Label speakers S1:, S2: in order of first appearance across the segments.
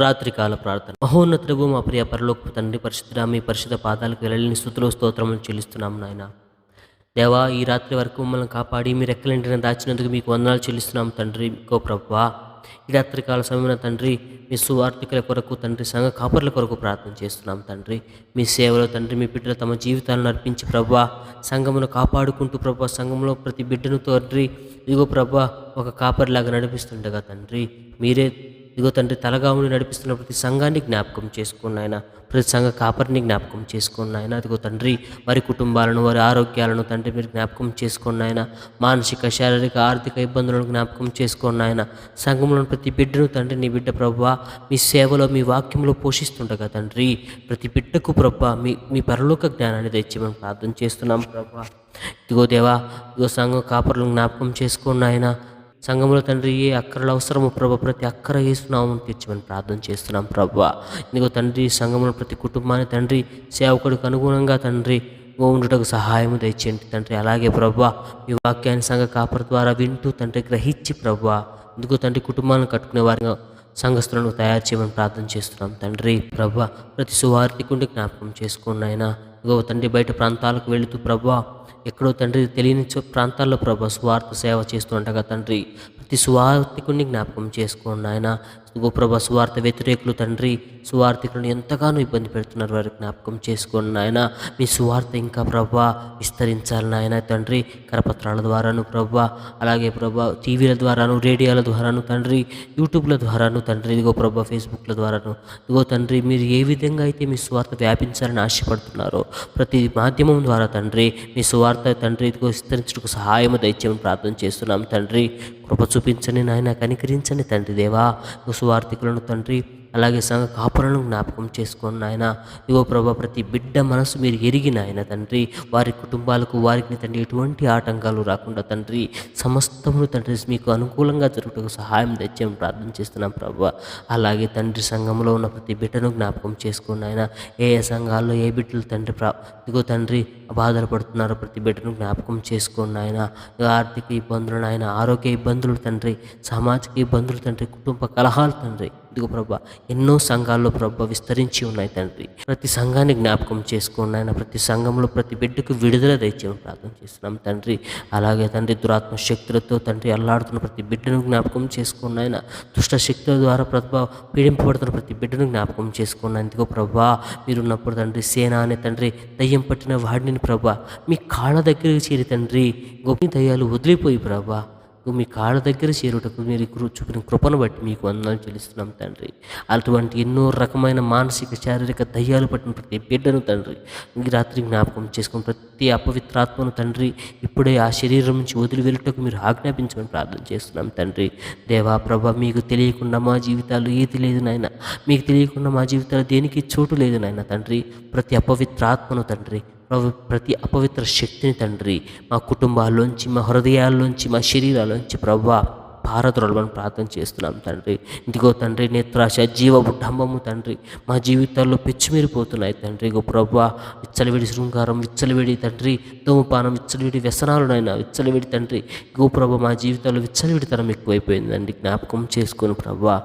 S1: రాత్రికాల ప్రార్థన. మహోన్నతుడగు మా ప్రియ పరలోకపు తండ్రి, పరిశుద్ధుడా, మీ పరిశుద్ధ పాదాలకు వెళ్ళని స్తుతులు స్తోత్రములు చెల్లిస్తున్నాం నాయన. దేవా, ఈ రాత్రి వరకు మమ్మల్ని కాపాడి మీ రెక్కలింటిని దాచినందుకు మీకు వందనాలు చెల్లిస్తున్నాం తండ్రి. గో ప్రభువా, ఈ రాత్రికాల సమయమున తండ్రి, మీ సువార్థికుల కొరకు తండ్రి, సంఘ కాపర్ల కొరకు ప్రార్థన చేస్తున్నాం తండ్రి. మీ సేవలో తండ్రి, మీ బిడ్డలు తమ జీవితాలను అర్పించి ప్రభువా, సంఘమును కాపాడుకుంటూ ప్రభువా, సంఘంలో ప్రతి బిడ్డను తండ్రి ఇదిగో ప్రభువా ఒక కాపరిలాగా నడిపిస్తుండగా తండ్రి, మీరే ఇదిగో తండ్రి తలగా ఉండి నడిపిస్తున్న ప్రతి సంఘాన్ని జ్ఞాపకం చేసుకున్న ఆయన, ప్రతి సంఘ కాపరిని జ్ఞాపకం చేసుకున్న ఆయన. అదిగో తండ్రి, వారి కుటుంబాలను, వారి ఆరోగ్యాలను తండ్రి మీరు జ్ఞాపకం చేసుకున్న ఆయన, మానసిక శారీరక ఆర్థిక ఇబ్బందులను జ్ఞాపకం చేసుకున్న ఆయన, సంఘంలోని ప్రతి బిడ్డను తండ్రి నీ బిడ్డ ప్రభువా మీ సేవలో మీ వాక్యంలో పోషిస్తుండగా తండ్రి, ప్రతి బిడ్డకు ప్రభువా మీ పరలోక జ్ఞానాన్ని తెచ్చేమని ప్రార్థన చేస్తున్నాం ప్రభువా. ఇదిగో దేవా, ఇదిగో సంఘం కాపరులను జ్ఞాపకం చేసుకున్న ఆయన, సంఘంలో తండ్రి ఏ అక్కరలు అవసరమో ప్రభా ప్రతి అక్కర వేస్తున్నామని తీర్చమని ప్రార్థన చేస్తున్నాం ప్రభా. ఇదిగో తండ్రి, సంఘంలో ప్రతి కుటుంబాన్ని తండ్రి సేవకుడికి అనుగుణంగా తండ్రి ఉండుటకు సహాయము దయచేయండి తండ్రి. అలాగే ప్రభా మీ వాక్యాన్ని సంఘ కాపరి ద్వారా వింటూ తండ్రి గ్రహించి ప్రభా ఇదిగో తండ్రి కుటుంబాలను కట్టుకునే వారిగా సంఘస్థులను తయారు చేయమని ప్రార్థన చేస్తున్నాం తండ్రి. ప్రభా ప్రతి సువార్థికుడిని జ్ఞాపకం చేసుకున్న ఆయన, ఇదిగో తండ్రి బయట ప్రాంతాలకు వెళుతూ ప్రభా ఎక్కడో తండ్రి తెలియని ప్రాంతాల్లో ప్రభా సువార్త సేవ చేస్తుండగా తండ్రి ప్రతి సువార్థికుడిని జ్ఞాపకం చేసుకోండి ఆయన. ఇదిగో ప్రభా సువార్త వ్యతిరేకులు తండ్రి సువార్థికులను ఎంతగానో ఇబ్బంది పెడుతున్నారు, వారి జ్ఞాపకం చేసుకోండి నాయన. మీ సువార్త ఇంకా ప్రభా విస్తరించాలి నాయన తండ్రి, కరపత్రాల ద్వారాను ప్రభా, అలాగే ప్రభా టీవీల ద్వారాను, రేడియోల ద్వారాను తండ్రి, యూట్యూబ్ల ద్వారాను తండ్రి, ఇదిగో ప్రభా ఫేస్బుక్ల ద్వారాను ఇదిగో తండ్రి మీరు ఏ విధంగా అయితే మీ సువార్త వ్యాపించాలని ఆశపడుతున్నారో ప్రతి మాధ్యమం ద్వారా తండ్రి మీ సువార్త తండ్రి ఇదిగో విస్తరించుటకు సహాయము దయచేయమని ప్రార్థన చేస్తున్నాం తండ్రి. కృప చూపించండి నాయన, కనికరించండి తండ్రి దేవా. సువార్థికులను తండ్రి అలాగే సంఘ కాపులను జ్ఞాపకం చేసుకున్న ఆయన, ఇగో ప్రభా ప్రతి బిడ్డ మనసు మీరు ఎరిగిన ఆయన తండ్రి, వారి కుటుంబాలకు వారికి తండ్రి ఎటువంటి ఆటంకాలు రాకుండా తండ్రి సమస్తమును తండ్రి మీకు అనుకూలంగా జరుగుటకు సహాయం తెచ్చామని ప్రార్థన చేస్తున్నాం ప్రభా. అలాగే తండ్రి సంఘంలో ఉన్న ప్రతి బిడ్డను జ్ఞాపకం చేసుకున్న ఆయన, ఏ సంఘాల్లో ఏ బిడ్డలు తండ్రి ఇదిగో తండ్రి బాధలు పడుతున్నారో ప్రతి బిడ్డను జ్ఞాపకం చేసుకున్న ఆయన, ఆర్థిక ఇబ్బందులు ఆయన, ఆరోగ్య ఇబ్బందులు తండ్రి, సామాజిక ఇబ్బందులు తండ్రి, కుటుంబ కలహాలు తండ్రి, ఇదిగో ప్రభా ఎన్నో సంఘాల్లో ప్రభా విస్తరించి ఉన్నాయి తండ్రి. ప్రతి సంఘాన్ని జ్ఞాపకం చేసుకున్న ఆయన, ప్రతి సంఘంలో ప్రతి బిడ్డకు విడుదల దయచేయమని ప్రార్థన చేస్తున్నాం తండ్రి. అలాగే తండ్రి దురాత్మ శక్తులతో తండ్రి అల్లాడుతున్న ప్రతి బిడ్డను జ్ఞాపకం చేసుకున్న ఆయన, దుష్ట శక్తుల ద్వారా ప్రభా పీడింపబడుతున్న ప్రతి బిడ్డను జ్ఞాపకం చేసుకున్న ఇదిగో ప్రభా మీరున్నప్పుడు తండ్రి సేన అనే తండ్రి దయ్యం పట్టిన వాడిని ప్రభా మీ కాళ్ళ దగ్గరికి చేరి తండ్రి గొప్ప దయ్యాలు వదిలిపోయి ప్రభా మీ కాళ్ళ దగ్గర చేరుటకు మీరు చూపిన కృపను బట్టి మీకు వందనాలు చెల్లిస్తున్నాం తండ్రి. అటువంటి ఎన్నో రకమైన మానసిక శారీరక దయ్యాలు పట్టిన ప్రతి బిడ్డను తండ్రి ఈ రాత్రి జ్ఞాపకం చేసుకుని ప్రతి అపవిత్రాత్మను తండ్రి ఇప్పుడే ఆ శరీరం నుంచి వదిలి వెళ్ళటకు మీరు ఆజ్ఞాపించమని ప్రార్థన చేస్తున్నాం తండ్రి. దేవా ప్రభా మీకు తెలియకుండా మా జీవితాలు ఏది లేదు నాయన, మీకు తెలియకుండా మా జీవితాలు దేనికి చోటు లేదు నాయన తండ్రి. ప్రతి అపవిత్రాత్మను తండ్రి, ప్రతి అపవిత్ర శక్తిని తండ్రి మా కుటుంబాల్లోంచి, మా హృదయాల్లోంచి, మా శరీరాల్లోంచి ప్రభా పారద్రోలమని ప్రార్థన చేస్తున్నాం తండ్రి. ఇదిగో తండ్రి నేత్రాశ జీవపు డంబము తండ్రి మా జీవితాల్లో పెచ్చిమీరిపోతున్నాయి తండ్రి. ఇగో ప్రభా విచ్చలవిడి శృంగారం, విచ్చలవిడి తండ్రి ధూమపానం, విచ్చలవిడి వ్యసనాలునైనా విచ్చలవిడి తండ్రి గో ప్రభా మా జీవితాల్లో విచ్చలవిడితనం ఎక్కువైపోయిందండి. జ్ఞాపకం చేసుకుని ప్రభా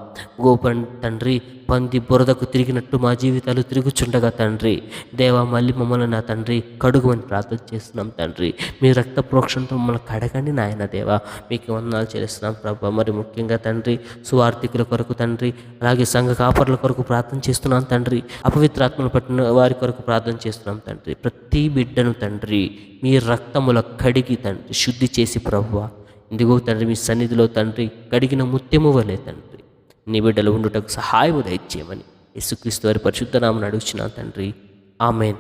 S1: తండ్రి పంది బురదకు తిరిగినట్టు మా జీవితాలు తిరుగుచుండగా తండ్రి దేవా మళ్ళీ మమ్మల్ని నా తండ్రి కడుగుమని ప్రార్థన చేస్తున్నాం తండ్రి. మీ రక్త ప్రోక్షణతో మమ్మల్ని కడగండి నాయన దేవా, మీకు వందనాలు చేస్తున్నాం ప్రభా. మరి ముఖ్యంగా తండ్రి సువార్థికుల కొరకు తండ్రి, అలాగే సంఘ కాపరుల కొరకు ప్రార్థన చేస్తున్నాం తండ్రి. అపవిత్రాత్మను పట్టిన వారి కొరకు ప్రార్థన చేస్తున్నాం తండ్రి. ప్రతి బిడ్డను తండ్రి మీ రక్తముల కడిగి తండ్రి శుద్ధి చేసి ప్రభువా ఇందుగో తండ్రి మీ సన్నిధిలో తండ్రి కడిగిన ముత్యము వలే తండ్రి నీ బిడ్డలు ఉండుటకు సహాయము దయచేయమని యేసుక్రీస్తు వారి పరిశుద్ధ నామమున అడుగుచున్నాను తండ్రి. ఆమేన్.